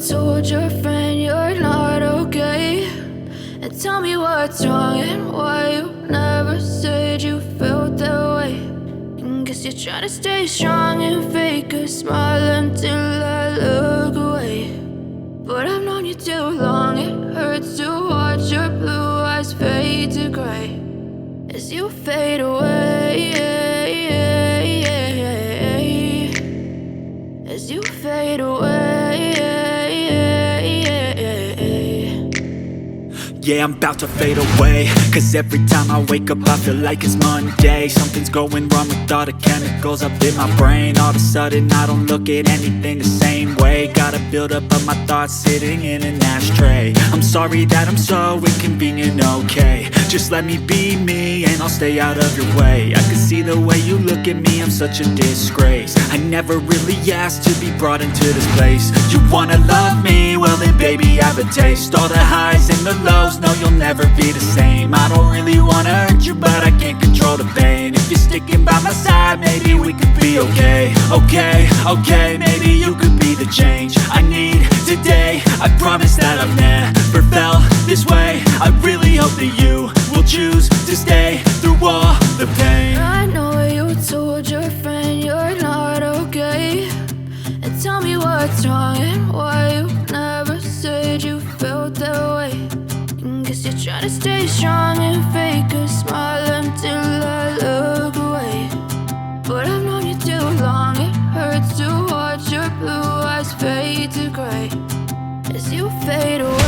told your friend you're not okay, and tell me what's wrong and why you never said you felt that way. And guess you're trying to stay strong and fake a smile until I look away. But I've known you too long, it hurts to watch your blue eyes fade to gray as you fade away, as you fade away. Yeah, I'm about to fade away, cause every time I wake up I feel like it's Monday. Something's going wrong with all the chemicals up in my brain. All of a sudden I don't look at anything the same way. Gotta build up of my thoughts sitting in an ashtray. I'm sorry that I'm so inconvenient, okay. Just let me be me and I'll stay out of your way. I can see the way you look at me, I'm such a disgrace. I never really asked to be brought into this place. You wanna love me? Well then baby I have a taste. All the highs and the lows, no you'll never be the same. I don't really wanna hurt you but I can't control the pain. If you're sticking by my side maybe we could be okay. Okay, maybe you could be the change I need today. I promise that I've never felt this way. I really hope that you will choose to stay through all the pain. I know you told your friend you're not okay, and tell me what's wrong and why you never said you felt that way. And guess you're trying to stay strong and fake a smile until I look away. But I've known you too long, it hurts to watch your blue eyes fade to gray as you fade away.